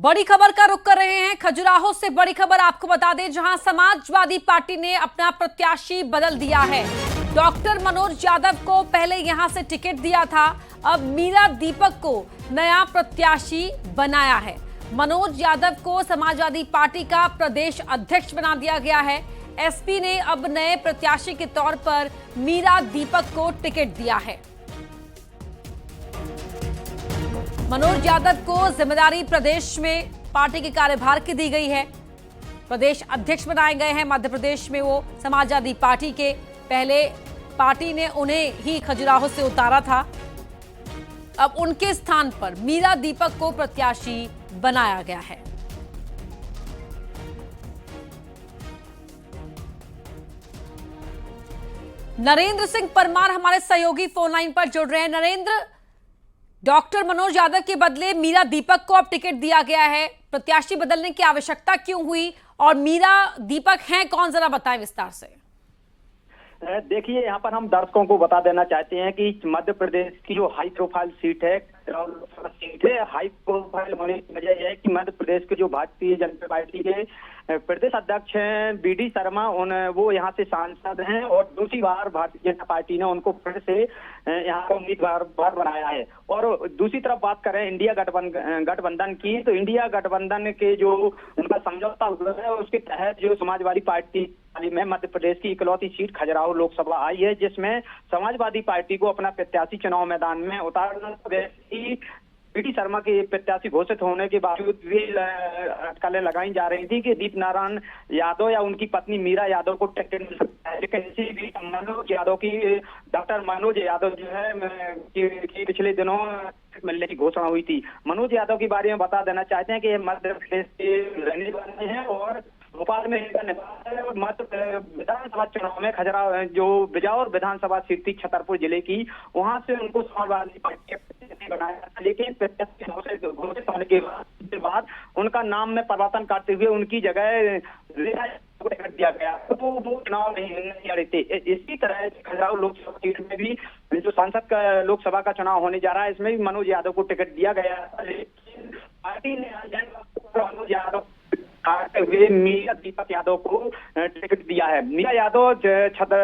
बड़ी खबर का रुख कर रहे हैं। खजुराहो से बड़ी खबर आपको बता दें, जहां समाजवादी पार्टी ने अपना प्रत्याशी बदल दिया है। डॉक्टर मनोज यादव को पहले यहां से टिकट दिया था, अब मीरा दीपक को नया प्रत्याशी बनाया है। मनोज यादव को समाजवादी पार्टी का प्रदेश अध्यक्ष बना दिया गया है। एसपी ने अब नए प्रत्याशी के तौर पर मीरा दीपक को टिकट दिया है। मनोज यादव को जिम्मेदारी प्रदेश में पार्टी के कार्यभार की दी गई है। प्रदेश अध्यक्ष बनाए गए हैं। मध्य प्रदेश में वो समाजवादी पार्टी के, पहले पार्टी ने उन्हें ही खजुराहो से उतारा था, अब उनके स्थान पर मीरा दीपक को प्रत्याशी बनाया गया है। नरेंद्र सिंह परमार हमारे सहयोगी फोन लाइन पर जुड़ रहे हैं। नरेंद्र, डॉक्टर मनोज यादव के बदले मीरा दीपक को अब टिकट दिया गया है, प्रत्याशी बदलने की आवश्यकता क्यों हुई और मीरा दीपक हैं कौन, जरा बताएं विस्तार से। देखिए, यहाँ पर हम दर्शकों को बता देना चाहते हैं कि मध्य प्रदेश की जो हाई प्रोफाइल सीट है, हाई प्रोफाइल होने की वजह यह है कि मध्य प्रदेश के जो भारतीय जनता पार्टी के प्रदेश अध्यक्ष हैं बीडी शर्मा, वो यहाँ से सांसद हैं और दूसरी बार भारतीय जनता पार्टी ने उनको फिर से यहाँ का उम्मीदवार बनाया है। और दूसरी तरफ बात करें इंडिया गठबंधन की, तो इंडिया गठबंधन के जो उनका समझौता हुआ है उसके तहत जो समाजवादी पार्टी में मध्य प्रदेश की इकलौती सीट खजुराहो लोकसभा आई है, जिसमें समाजवादी पार्टी को अपना प्रत्याशी चुनाव मैदान में उतारना। बीडी शर्मा के प्रत्याशी घोषित होने के बावजूद भी अटकलें लगाई जा रही थी कि दीप नारायण यादव या उनकी पत्नी मीरा यादव को टिकट मिल सकता है, लेकिन इसी भी मनोज यादव की, डॉक्टर मनोज यादव जो है की पिछले दिनों मिलने की घोषणा हुई थी। मनोज यादव के बारे में बता देना चाहते हैं कि मध्य प्रदेश के रहने वाले हैं और भोपाल में इनका निवास है और विधानसभा चुनाव में खजुराहो जो बिजौर विधानसभा सीट थी छतरपुर जिले की, वहां से उनको समाजवादी पार्टी बनाया था, लेकिन घोषित होने के बाद उनका नाम में परिवर्तन करते हुए उनकी जगह टिकट दिया गया, तो वो चुनाव नहीं लड़े थे। इसी तरह खजुराहो लोकसभा सीट में भी जो सांसद का लोकसभा का चुनाव होने जा रहा है, इसमें भी मनोज यादव को टिकट दिया गया, लेकिन पार्टी ने मनोज यादव हुए मीरा दीपक यादव को टिकट दिया है। मीरा यादव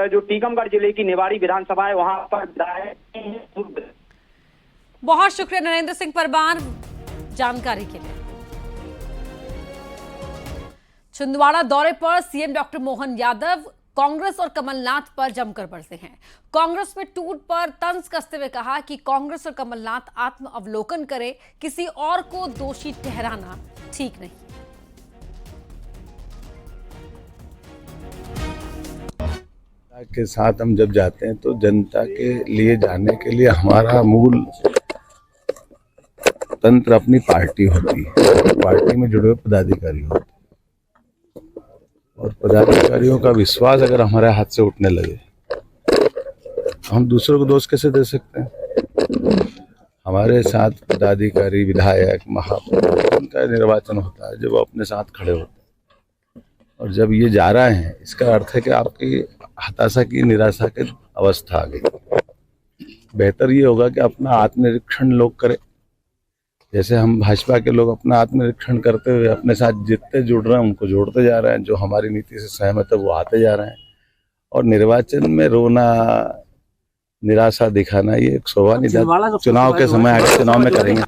जो टीकमगढ़ जिले की निवाड़ी विधानसभा है वहां पर विधायक। बहुत शुक्रिया नरेंद्र सिंह परमार जानकारी के लिए। छिंदवाड़ा दौरे पर सीएम डॉक्टर मोहन यादव कांग्रेस और कमलनाथ पर जमकर बरसे हैं। कांग्रेस में टूट पर तंज कसते हुए कहा कि कांग्रेस और कमलनाथ आत्म अवलोकन करे, किसी और को दोषी ठहराना ठीक नहीं। के साथ हम जब जाते हैं तो जनता के लिए जाने के लिए हमारा मूल तंत्र अपनी पार्टी होती है। पार्टी में जुड़े हुए पदाधिकारी होते हैं और पदाधिकारियों का विश्वास अगर हमारे हाथ से उठने लगे तो हम दूसरों को दोष कैसे दे सकते हैं। हमारे साथ पदाधिकारी, विधायक, महापौर, उनका निर्वाचन होता है जब वो अपने साथ खड़े होते हैं, और जब ये जा रहे हैं इसका अर्थ है कि आपकी हताशा की, निराशा की अवस्था आ गई। बेहतर ये होगा कि अपना आत्मनिरीक्षण लोग करें, जैसे हम भाजपा के लोग अपना आत्मनिरीक्षण करते हुए अपने साथ जितने जुड़ रहे हैं उनको जोड़ते जा रहे हैं, जो हमारी नीति से सहमत है वो आते जा रहे हैं। और निर्वाचन में रोना, निराशा दिखाना ये एक शोभा नहीं। चुनाव के समय आगे चुनाव में करेंगे।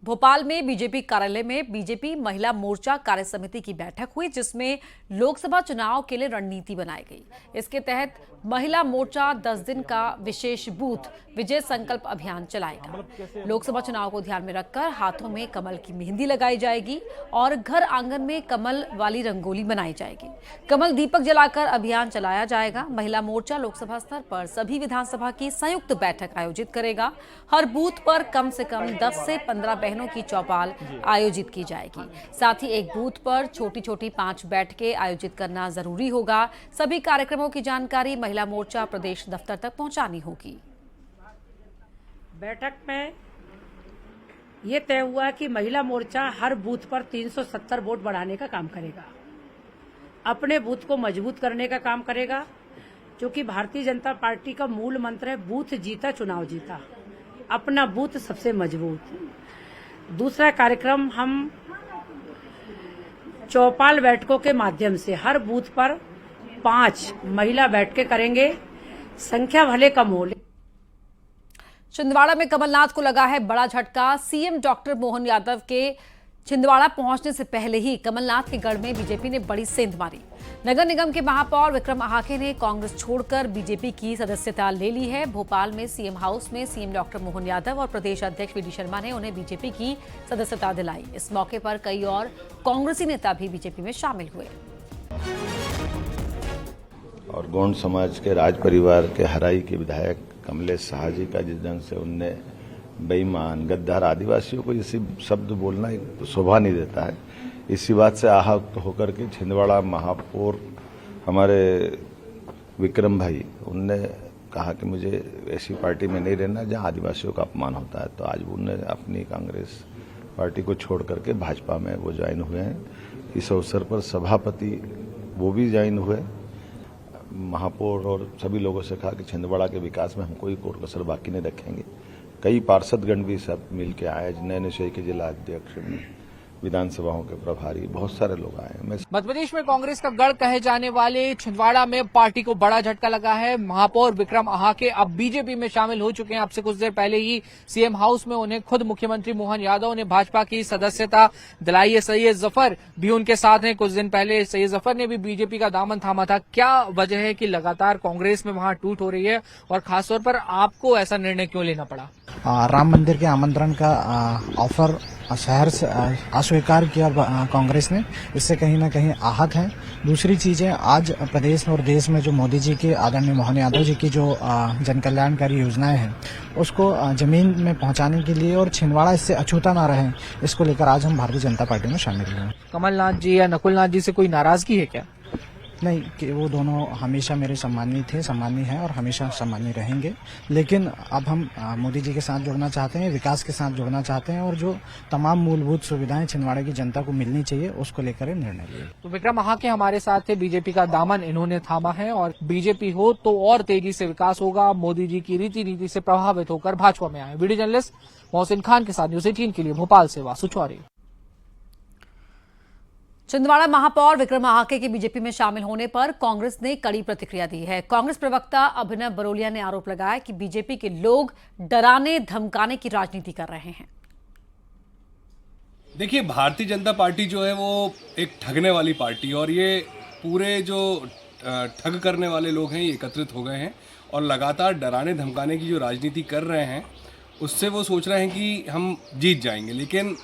भोपाल में बीजेपी कार्यालय में बीजेपी महिला मोर्चा कार्य समिति की बैठक हुई, जिसमें लोकसभा चुनाव के लिए रणनीति बनाई गई। इसके तहत महिला मोर्चा 10 दिन का विशेष बूथ विजय संकल्प अभियान चलाएगा। लोकसभा चुनाव को ध्यान में रखकर हाथों में कमल की मेहंदी लगाई जाएगी और घर आंगन में कमल वाली रंगोली बनाई जाएगी। कमल दीपक जलाकर अभियान चलाया जाएगा। महिला मोर्चा लोकसभा स्तर पर सभी विधानसभा की संयुक्त बैठक आयोजित करेगा। हर बूथ पर कम से कम 10 से 15 बहनों की चौपाल आयोजित की जाएगी। साथ ही एक बूथ पर छोटी छोटी 5 बैठकें आयोजित करना जरूरी होगा। सभी कार्यक्रमों की जानकारी महिला मोर्चा प्रदेश दफ्तर तक पहुंचानी होगी। बैठक में ये तय हुआ कि महिला मोर्चा हर बूथ पर 370 वोट बढ़ाने का काम करेगा, अपने बूथ को मजबूत करने का काम करेगा, क्योंकि भारतीय जनता पार्टी का मूल मंत्र है बूथ जीता चुनाव जीता। अपना बूथ सबसे मजबूत। दूसरा कार्यक्रम हम चौपाल बैठकों के माध्यम से हर बूथ पर 5 महिला बैठकें करेंगे। संख्या भले कम हो, छिंदवाड़ा में कमलनाथ को लगा है बड़ा झटका। सीएम डॉक्टर मोहन यादव के छिंदवाड़ा पहुंचने से पहले ही कमलनाथ के गढ़ में बीजेपी ने बड़ी सेंध मारी। नगर निगम के महापौर विक्रम आहाके ने कांग्रेस छोड़कर बीजेपी की सदस्यता ले ली है। भोपाल में सीएम हाउस में सीएम डॉक्टर मोहन यादव और प्रदेश अध्यक्ष वीडी शर्मा ने उन्हें बीजेपी की सदस्यता दिलाई। इस मौके पर कई और कांग्रेसी नेता भी बीजेपी में शामिल हुए। और गौंड समाज के राज परिवार के हराई के विधायक कमलेश शाह जी का जिस ढंग से उनने बेईमान, गद्दार आदिवासियों को इसी शब्द बोलना एक शोभा नहीं देता है। इसी बात से आहत होकर के छिंदवाड़ा महापौर हमारे विक्रम भाई उनने कहा कि मुझे ऐसी पार्टी में नहीं रहना जहां आदिवासियों का अपमान होता है। तो आज उन्होंने अपनी कांग्रेस पार्टी को छोड़ करके भाजपा में वो ज्वाइन हुए हैं। इस अवसर पर सभापति वो भी ज्वाइन हुए। महापौर और सभी लोगों से कहा कि छिंदवाड़ा के विकास में हम कोई कोर कसर बाकी नहीं रखेंगे। कई पार्षदगण भी सब मिल के आए, नए नशे के जिला अध्यक्ष, विधानसभाओं के प्रभारी, बहुत सारे लोग आए। मध्य प्रदेश में कांग्रेस का गढ़ कहे जाने वाले छिंदवाड़ा में पार्टी को बड़ा झटका लगा है। महापौर विक्रम आहाके अब बीजेपी में शामिल हो चुके हैं। अब से कुछ देर पहले ही सीएम हाउस में उन्हें खुद मुख्यमंत्री मोहन यादव ने भाजपा की सदस्यता दिलाई है। सैयद जफर भी उनके साथ हैं। कुछ दिन पहले सैयद जफर ने भी बीजेपी का दामन थामा था। क्या वजह है कि लगातार कांग्रेस में वहां टूट हो रही है और खासतौर पर आपको ऐसा निर्णय क्यों लेना पड़ा? राम मंदिर के आमंत्रण का ऑफर शहर से अस्वीकार किया कांग्रेस ने, इससे कहीं ना कहीं आहत है। दूसरी चीजें, आज प्रदेश में और देश में जो मोदी जी की, आदरणीय मोहन यादव जी की जो जन कल्याणकारी योजनाएं हैं उसको जमीन में पहुंचाने के लिए और छिंदवाड़ा इससे अछूता ना रहे, इसको लेकर आज हम भारतीय जनता पार्टी में शामिल हुए। कमलनाथ जी या नकुलनाथ जी से कोई नाराजगी है क्या? नहीं, कि वो दोनों हमेशा मेरे सम्मानीय थे, सम्मानीय हैं और हमेशा सम्मानीय रहेंगे। लेकिन अब हम मोदी जी के साथ जुड़ना चाहते हैं, विकास के साथ जुड़ना चाहते हैं और जो तमाम मूलभूत सुविधाएं छिंदवाड़ा की जनता को मिलनी चाहिए उसको लेकर निर्णय लिए। तो विक्रम आहाके हमारे साथ थे। बीजेपी का दामन इन्होंने थामा है और बीजेपी हो तो और तेजी से विकास होगा। मोदी जी की रीति नीति से प्रभावित होकर भाजपा में आए। वीडियो जर्नलिस्ट मोहसिन खान के साथ न्यूज 18 के लिए भोपाल से वासु चौधरी। छिंदवाड़ा महापौर विक्रम आहाके के बीजेपी में शामिल होने पर कांग्रेस ने कड़ी प्रतिक्रिया दी है। कांग्रेस प्रवक्ता अभिनव बरोलिया ने आरोप लगाया कि बीजेपी के लोग डराने धमकाने की राजनीति कर रहे हैं। देखिए, भारतीय जनता पार्टी जो है वो एक ठगने वाली पार्टी, और ये पूरे जो ठग करने वाले लोग हैं ये एकत्रित हो गए हैं और लगातार डराने धमकाने की जो राजनीति कर रहे हैं उससे वो सोच रहे हैं कि हम जीत जाएंगे। लेकिन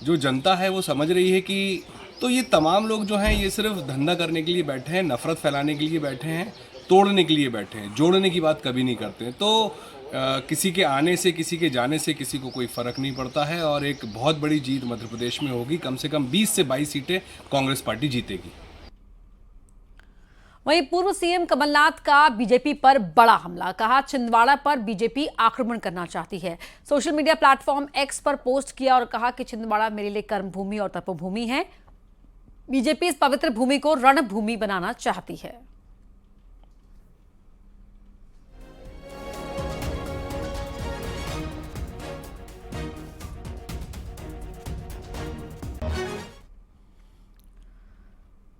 जो जनता है वो समझ रही है कि तो ये तमाम लोग जो हैं ये सिर्फ धंधा करने के लिए बैठे हैं, नफरत फैलाने के लिए बैठे हैं, तोड़ने के लिए बैठे हैं, जोड़ने की बात कभी नहीं करते हैं। तो किसी के आने से, किसी के जाने से किसी को कोई फ़र्क नहीं पड़ता है और एक बहुत बड़ी जीत मध्य प्रदेश में होगी। कम से कम 20 से 22 सीटें कांग्रेस पार्टी जीतेगी। वहीं पूर्व सीएम कमलनाथ का बीजेपी पर बड़ा हमला। कहा, छिंदवाड़ा पर बीजेपी आक्रमण करना चाहती है। सोशल मीडिया प्लेटफॉर्म एक्स पर पोस्ट किया और कहा कि छिंदवाड़ा मेरे लिए कर्मभूमि और तपोभूमि है। बीजेपी इस पवित्र भूमि को रणभूमि बनाना चाहती है।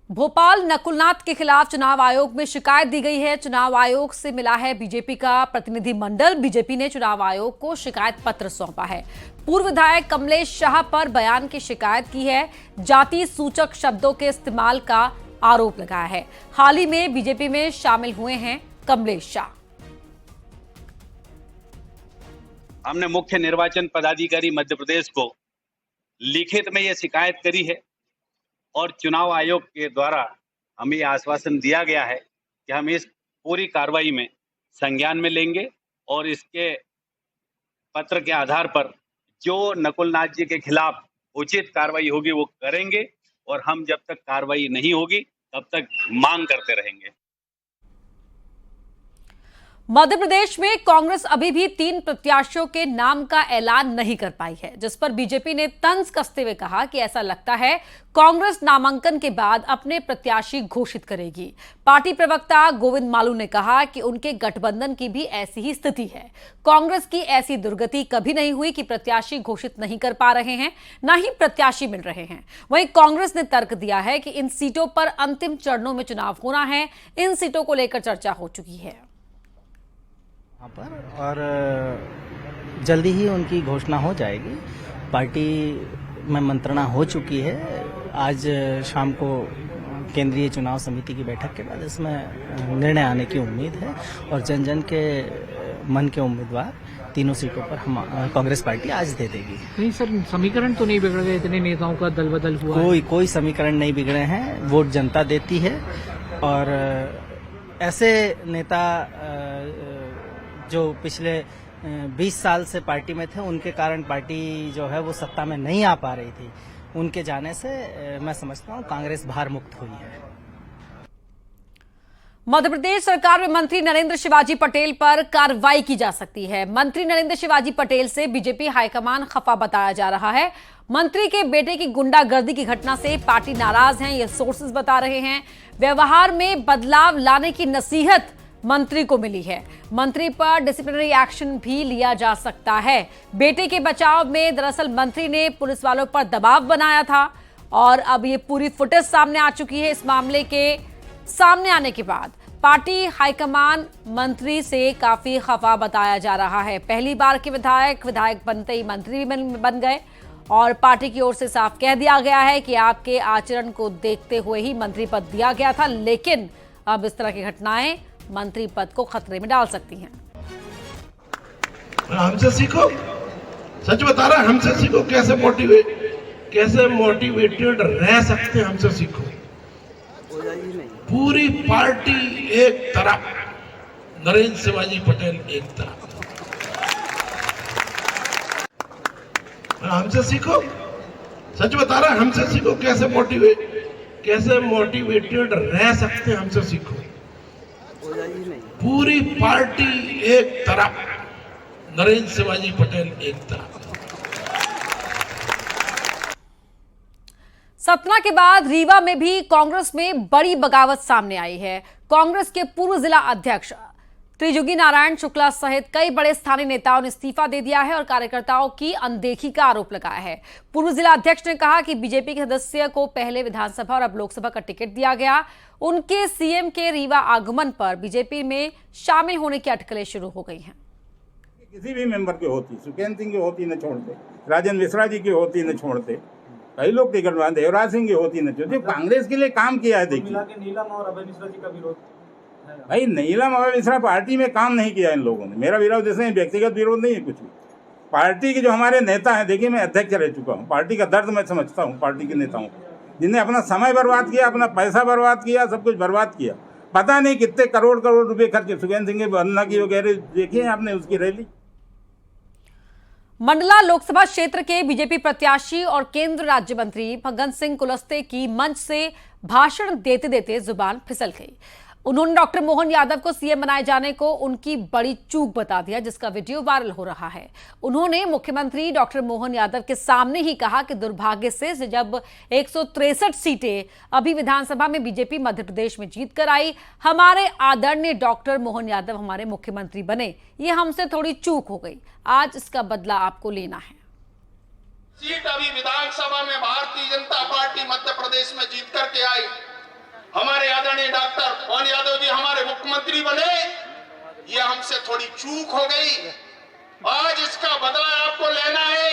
भोपाल नकुलनाथ के खिलाफ चुनाव आयोग में शिकायत दी गई है। चुनाव आयोग से मिला है बीजेपी का प्रतिनिधि मंडल। बीजेपी ने चुनाव आयोग को शिकायत पत्र सौंपा है। पूर्व विधायक कमलेश शाह पर बयान की शिकायत की है। जाति सूचक शब्दों के इस्तेमाल का आरोप लगाया है। हाल ही में बीजेपी में शामिल हुए हैं कमलेश शाह। हमने मुख्य निर्वाचन पदाधिकारी मध्य प्रदेश को लिखित में यह शिकायत करी है और चुनाव आयोग के द्वारा हमें यह आश्वासन दिया गया है कि हम इस पूरी कार्रवाई में संज्ञान में लेंगे और इसके पत्र के आधार पर जो नकुलनाथ जी के खिलाफ उचित कार्रवाई होगी वो करेंगे और हम जब तक कार्रवाई नहीं होगी तब तक मांग करते रहेंगे। मध्य प्रदेश में कांग्रेस अभी भी 3 प्रत्याशियों के नाम का ऐलान नहीं कर पाई है, जिस पर बीजेपी ने तंज कसते हुए कहा कि ऐसा लगता है कांग्रेस नामांकन के बाद अपने प्रत्याशी घोषित करेगी। पार्टी प्रवक्ता गोविंद मालू ने कहा कि उनके गठबंधन की भी ऐसी ही स्थिति है। कांग्रेस की ऐसी दुर्गति कभी नहीं हुई कि प्रत्याशी घोषित नहीं कर पा रहे हैं, न ही प्रत्याशी मिल रहे हैं। वहीं कांग्रेस ने तर्क दिया है कि इन सीटों पर अंतिम चरणों में चुनाव होना है, इन सीटों को लेकर चर्चा हो चुकी है पर और जल्दी ही उनकी घोषणा हो जाएगी। पार्टी में मंत्रणा हो चुकी है। आज शाम को केंद्रीय चुनाव समिति की बैठक के बाद इसमें निर्णय आने की उम्मीद है और जन जन के मन के उम्मीदवार तीनों सीटों पर हम कांग्रेस पार्टी आज दे देगी। नहीं सर, समीकरण तो नहीं बिगड़ गए, इतने नेताओं का दल बदल हुआ कोई समीकरण नहीं बिगड़े हैं। वोट जनता देती है और ऐसे नेता जो पिछले 20 साल से पार्टी में थे, उनके कारण पार्टी जो है वो सत्ता में नहीं आ पा रही थी, उनके जाने से मैं समझता हूँ कांग्रेस भार मुक्त हुई है। मध्य प्रदेश सरकार में मंत्री नरेंद्र शिवाजी पटेल पर कार्रवाई की जा सकती है। मंत्री नरेंद्र शिवाजी पटेल से बीजेपी हाईकमान खफा बताया जा रहा है। मंत्री के बेटे की गुंडागर्दी की घटना से पार्टी नाराज है, ये सोर्सेज बता रहे हैं। व्यवहार में बदलाव लाने की नसीहत मंत्री को मिली है। मंत्री पर डिसिप्लिनरी एक्शन भी लिया जा सकता है। बेटे के बचाव में दरअसल मंत्री ने पुलिस वालों पर दबाव बनाया था और अब ये पूरी फुटेज सामने आ चुकी है। इस मामले के सामने आने के बाद पार्टी हाईकमान मंत्री से काफी खफा बताया जा रहा है। पहली बार के विधायक बनते ही मंत्री भी बन गए और पार्टी की ओर से साफ कह दिया गया है कि आपके आचरण को देखते हुए ही मंत्री पद दिया गया था, लेकिन अब इस तरह की घटनाएं मंत्री पद को खतरे में डाल सकती हैं। हमसे सीखो, सच बता रहा, हमसे सीखो कैसे मोटिवेटेड रह सकते हैं, हमसे सीखो। पूरी पार्टी एक तरफ, नरेंद्र शिवाजी पटेल एक तरफ। हमसे सीखो, सच बता रहा, हमसे सीखो कैसे मोटिवेटेड रह सकते हैं, हमसे सीखो। पूरी पार्टी एक तरफ, नरेंद्र शिवाजी पटेल एक तरफ। सतना के बाद रीवा में भी कांग्रेस में बड़ी बगावत सामने आई है। कांग्रेस के पूर्व जिला अध्यक्ष त्रिजुगी नारायण शुक्ला सहित कई बड़े स्थानीय नेताओं ने इस्तीफा दे दिया है और कार्यकर्ताओं की अनदेखी का आरोप लगाया है। पूर्व जिला अध्यक्ष ने कहा कि बीजेपी के सदस्य को पहले विधानसभा और अब लोकसभा का टिकट दिया गया। उनके सीएम के रीवा आगमन पर बीजेपी में शामिल होने की अटकलें शुरू हो गई हैं। किसी भी मेंबर की होती, सुखेंद्र सिंह की होती न छोड़ते, राजन मिश्रा जी की होती न छोड़ते, कई लोग टिकट मांगते, देवराज सिंह की होती न छोड़ते। कांग्रेस के लिए काम किया है। देखिए नीलम और अभय मिश्रा जी का विरोध भाई, नीलम अभय मिश्रा पार्टी में काम नहीं किया इन लोगों ने। मेरा विरोध जैसे व्यक्तिगत विरोध नहीं है कुछ भी। पार्टी के जो हमारे नेता हैं, देखिए मैं अध्यक्ष रह चुका हूँ, पार्टी का दर्द मैं समझता हूँ। पार्टी के नेताओं जिन्हें अपना समय बर्बाद किया, अपना पैसा बर्बाद किया, सब कुछ बर्बाद किया, पता नहीं कितने करोड़ रुपए खर्चे। सुखेंद्र सिंह की वंदना की वगैरह देखिए आपने उसकी रैली। मंडला लोकसभा क्षेत्र के बीजेपी प्रत्याशी और केंद्र राज्य मंत्री फग्गन सिंह कुलस्ते की मंच से भाषण देते देते जुबान फिसल गई। उन्होंने डॉक्टर मोहन यादव को सीएम बनाए जाने को उनकी बड़ी चूक बता दिया, जिसका वीडियो वायरल हो रहा है। उन्होंने मुख्यमंत्री डॉक्टर मोहन यादव के सामने ही कहा कि दुर्भाग्य से जब 163 सीटें अभी विधानसभा में बीजेपी मध्य प्रदेश में जीत कर आई, हमारे आदरणीय डॉक्टर मोहन यादव हमारे मुख्यमंत्री बने, ये हमसे थोड़ी चूक हो गई। आज इसका बदला आपको लेना है। सीट अभी विधानसभा में भारतीय जनता पार्टी मध्य प्रदेश में जीत करके आई, हमारे आदरणीय डॉक्टर मोहन यादव जी हमारे मुख्यमंत्री बने, ये हमसे थोड़ी चूक हो गई। आज इसका बदला आपको लेना है।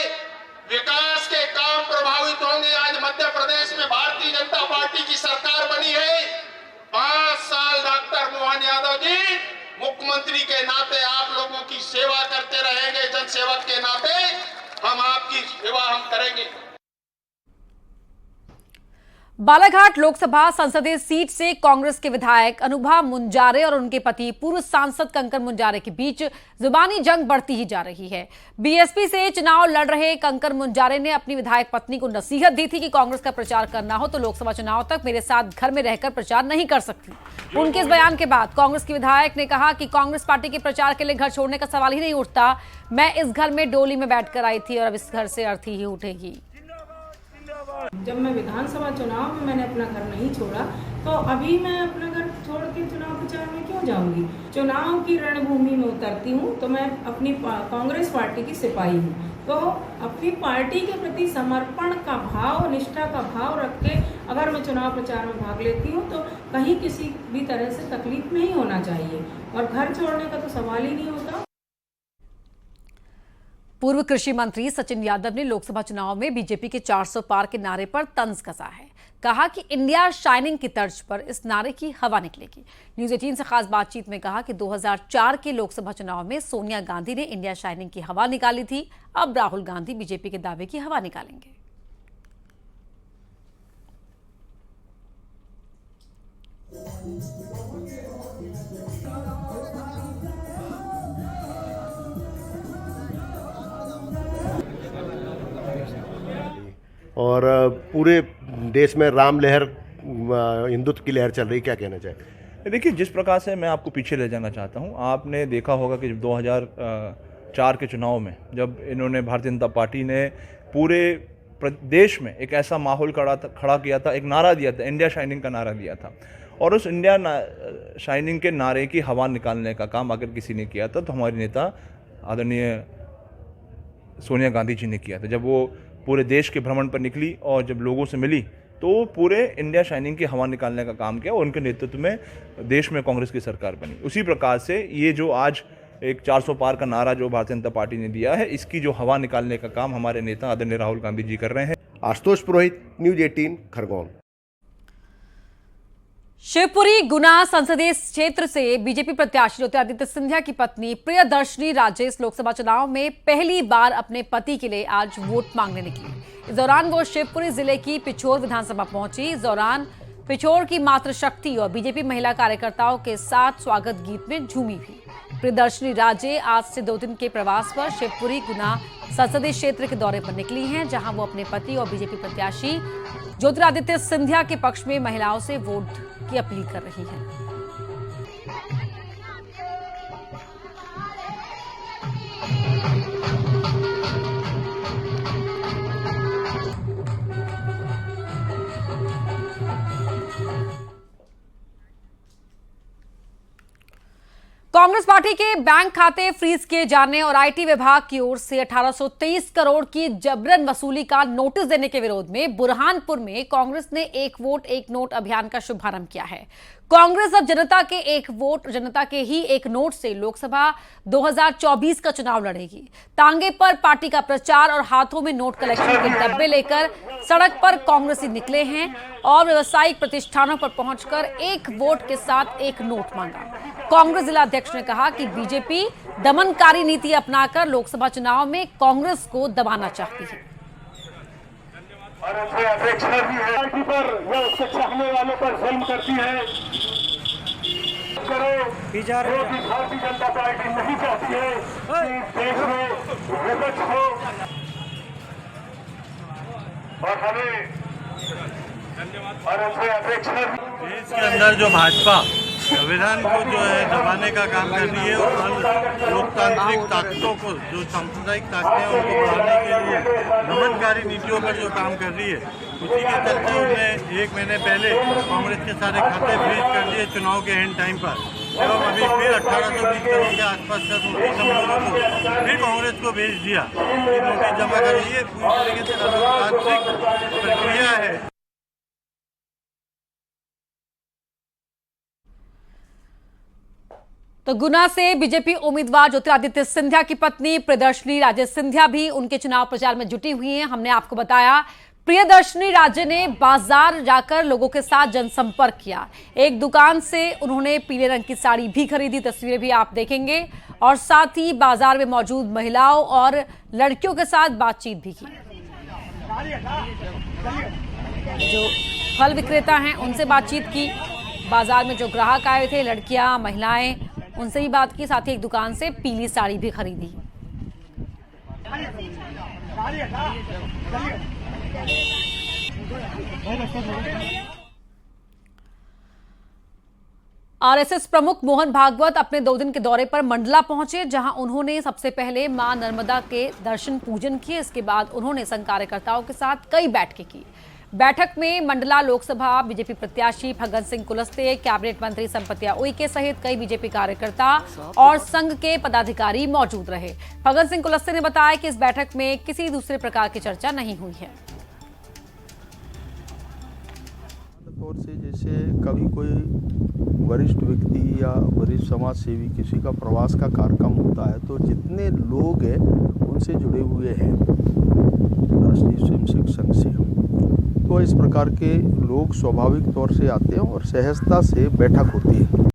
विकास के काम प्रभावित होंगे। आज मध्य प्रदेश में भारतीय जनता पार्टी की सरकार बनी है। 5 साल डॉक्टर मोहन यादव जी मुख्यमंत्री के नाते आप लोगों की सेवा करते रहेंगे। जनसेवक के नाते हम आपकी सेवा हम करेंगे। बालाघाट लोकसभा संसदीय सीट से कांग्रेस के विधायक अनुभा मुंजारे और उनके पति पूर्व सांसद कंकर मुंजारे के बीच जुबानी जंग बढ़ती ही जा रही है। बीएसपी से चुनाव लड़ रहे कंकर मुंजारे ने अपनी विधायक पत्नी को नसीहत दी थी कि कांग्रेस का प्रचार करना हो तो लोकसभा चुनाव तक मेरे साथ घर में रहकर प्रचार नहीं कर सकती। उनके इस बयान के बाद कांग्रेस की विधायक ने कहा कि कांग्रेस पार्टी के प्रचार के लिए घर छोड़ने का सवाल ही नहीं उठता। मैं इस घर में डोली में बैठकर आई थी और अब इस घर से अर्थी ही उठेगी। जब मैं विधानसभा चुनाव में मैंने अपना घर नहीं छोड़ा तो अभी मैं अपना घर छोड़ के चुनाव प्रचार में क्यों जाऊंगी। चुनाव की रणभूमि में उतरती हूँ तो मैं अपनी कांग्रेस पार्टी की सिपाही हूँ, तो अपनी पार्टी के प्रति समर्पण का भाव, निष्ठा का भाव रख के अगर मैं चुनाव प्रचार में भाग लेती हूँ तो कहीं किसी भी तरह से तकलीफ नहीं होना चाहिए और घर छोड़ने का तो सवाल ही नहीं होता। पूर्व कृषि मंत्री सचिन यादव ने लोकसभा चुनाव में बीजेपी के 400 पार के नारे पर तंज कसा है। कहा कि इंडिया शाइनिंग की तर्ज पर इस नारे की हवा निकलेगी। न्यूज 18 से खास बातचीत में कहा कि 2004 के लोकसभा चुनाव में सोनिया गांधी ने इंडिया शाइनिंग की हवा निकाली थी, अब राहुल गांधी बीजेपी के दावे की हवा निकालेंगे। और पूरे देश में राम लहर, हिंदुत्व की लहर चल रही, क्या कहना चाहिए? देखिए, जिस प्रकार से मैं आपको पीछे ले जाना चाहता हूं, आपने देखा होगा कि 2004 के चुनाव में जब इन्होंने भारतीय जनता पार्टी ने पूरे देश में एक ऐसा माहौल खड़ा किया था, एक नारा दिया था, इंडिया शाइनिंग का नारा दिया था, और उस इंडिया शाइनिंग के नारे की हवा निकालने का काम अगर किसी ने किया था तो हमारी नेता आदरणीय सोनिया गांधी जी ने किया था। जब वो पूरे देश के भ्रमण पर निकली और जब लोगों से मिली तो पूरे इंडिया शाइनिंग की हवा निकालने का काम किया और उनके नेतृत्व में देश में कांग्रेस की सरकार बनी। उसी प्रकार से ये जो आज एक 400 पार का नारा जो भारतीय जनता पार्टी ने दिया है, इसकी जो हवा निकालने का काम हमारे नेता आदरणीय राहुल गांधी जी कर रहे हैं। आशुतोष पुरोहित, न्यूज 18, खरगोन। शिवपुरी गुना संसदीय क्षेत्र से बीजेपी प्रत्याशी ज्योतिरादित्य सिंधिया की पत्नी प्रियदर्शनी राजे इस लोकसभा चुनाव में पहली बार अपने पति के लिए आज वोट मांगने निकली। इस दौरान वो शिवपुरी जिले की पिछोर विधानसभा पहुंची। इस दौरान पिछोर की मातृशक्ति और बीजेपी महिला कार्यकर्ताओं के साथ स्वागत गीत में झूमी भी। प्रियदर्शनी राजे आज से 2 दिन के प्रवास पर शिवपुरी गुना संसदीय क्षेत्र के दौरे पर निकली हैं, जहां वो अपने पति और बीजेपी प्रत्याशी ज्योतिरादित्य सिंधिया के पक्ष में महिलाओं से वोट की अपील कर रही हैं। कांग्रेस पार्टी के बैंक खाते फ्रीज किए जाने और आईटी विभाग की ओर से 1823 करोड़ की जबरन वसूली का नोटिस देने के विरोध में बुरहानपुर में कांग्रेस ने एक वोट एक नोट अभियान का शुभारंभ किया है। कांग्रेस अब जनता के एक वोट, जनता के ही एक नोट से लोकसभा 2024 का चुनाव लड़ेगी। तांगे पर पार्टी का प्रचार और हाथों में नोट कलेक्शन के डब्बे लेकर सड़क पर कांग्रेसी निकले हैं और व्यावसायिक प्रतिष्ठानों पर पहुंचकर एक वोट के साथ एक नोट मांगा। कांग्रेस जिला अध्यक्ष ने कहा कि बीजेपी दमनकारी नीति अपनाकर लोकसभा चुनाव में कांग्रेस को दबाना चाहती है। और उनसे अपेक्षा भी है पार्टी पर या उसके चाहने वालों पर जुल्म करती है। करो जो कि भारतीय जनता पार्टी नहीं चाहती है कि देश में विपक्ष हो और हमें और उनसे अपेक्षा भी देश के अंदर जो भाजपा संविधान को जो है दबाने का काम कर रही है और लोकतांत्रिक ताकतों को, जो सांप्रदायिक ताकतें हैं उनको बढ़ाने के लिए दमनकारी नीतियों पर जो काम कर रही है, उसी के चलते उन्होंने 1 महीने पहले कांग्रेस के सारे खाते फ्रीज कर दिए चुनाव के एंड टाइम पर, एवं अभी फिर 1820 करोड़ के आसपास का नोटिस हम लोगों को फिर कांग्रेस को भेज दिया कि नोटिस जमा कर रही है। पूरी तरीके से लोकतांत्रिक प्रक्रिया है। तो गुना से बीजेपी उम्मीदवार ज्योतिरादित्य सिंधिया की पत्नी प्रियदर्शनी राजे सिंधिया भी उनके चुनाव प्रचार में जुटी हुई हैं। हमने आपको बताया प्रियदर्शनी राजे ने बाजार जाकर लोगों के साथ जनसंपर्क किया। एक दुकान से उन्होंने पीले रंग की साड़ी भी खरीदी, तस्वीरें भी आप देखेंगे, और साथ ही बाजार में मौजूद महिलाओं और लड़कियों के साथ बातचीत भी की। जो फल विक्रेता हैं उनसे बातचीत की। बाजार में जो ग्राहक आए थे, लड़कियां, महिलाएं, उनसे भी बात की। साथ ही एक दुकान से पीली साड़ी भी खरीदी। आरएसएस प्रमुख मोहन भागवत अपने 2 दिन के दौरे पर मंडला पहुंचे, जहां उन्होंने सबसे पहले मां नर्मदा के दर्शन पूजन किए। इसके बाद उन्होंने संघ कार्यकर्ताओं के साथ कई बैठकें की। बैठक में मंडला लोकसभा बीजेपी प्रत्याशी फग्गन सिंह कुलस्ते, कैबिनेट मंत्री संपतिया उइके सहित कई बीजेपी कार्यकर्ता और संघ के पदाधिकारी मौजूद रहे। फग्गन सिंह कुलस्ते ने बताया कि इस बैठक में किसी दूसरे प्रकार की चर्चा नहीं हुई है। तौर से जैसे कभी कोई वरिष्ठ व्यक्ति या वरिष्ठ समाज सेवी किसी का प्रवास का कार्यक्रम होता है तो जितने लोग हैं उनसे जुड़े हुए हैं राष्ट्रीय स्वयंसेवक संघ से, तो इस प्रकार के लोग स्वाभाविक तौर से आते हैं और सहजता से बैठक होती है।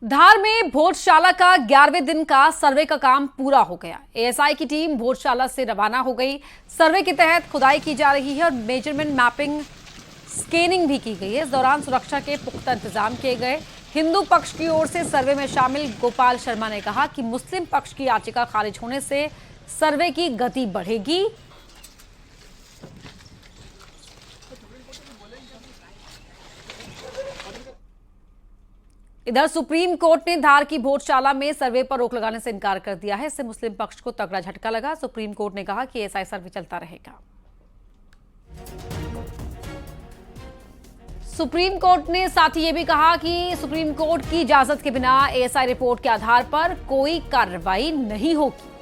धार में भोजशाला का 11वें दिन का सर्वे का काम पूरा हो गया। एएसआई की टीम भोजशाला से रवाना हो गई। सर्वे के तहत खुदाई की जा रही है और मेजरमेंट मैपिंग, स्कैनिंग भी की गई है। इस दौरान सुरक्षा के पुख्ता इंतजाम किए गए। हिंदू पक्ष की ओर से सर्वे में शामिल गोपाल शर्मा ने कहा कि मुस्लिम पक्ष की याचिका खारिज होने से सर्वे की गति बढ़ेगी। इधर सुप्रीम कोर्ट ने धार की भोजशाला में सर्वे पर रोक लगाने से इनकार कर दिया है। इससे मुस्लिम पक्ष को तगड़ा झटका लगा। सुप्रीम कोर्ट ने कहा कि एएसआई सर्वे चलता रहेगा। सुप्रीम कोर्ट ने साथ ही ये भी कहा कि सुप्रीम कोर्ट की इजाजत के बिना एएसआई रिपोर्ट के आधार पर कोई कार्रवाई नहीं होगी।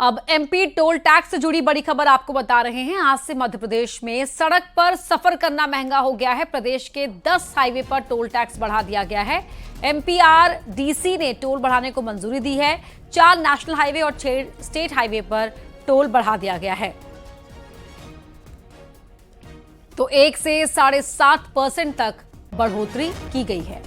अब एमपी टोल टैक्स से जुड़ी बड़ी खबर आपको बता रहे हैं। आज से मध्य प्रदेश में सड़क पर सफर करना महंगा हो गया है। प्रदेश के 10 हाईवे पर टोल टैक्स बढ़ा दिया गया है। एमपीआरडीसी ने टोल बढ़ाने को मंजूरी दी है। 4 नेशनल हाईवे और 6 स्टेट हाईवे पर टोल बढ़ा दिया गया है। तो 1 से 7.5% तक बढ़ोतरी की गई है।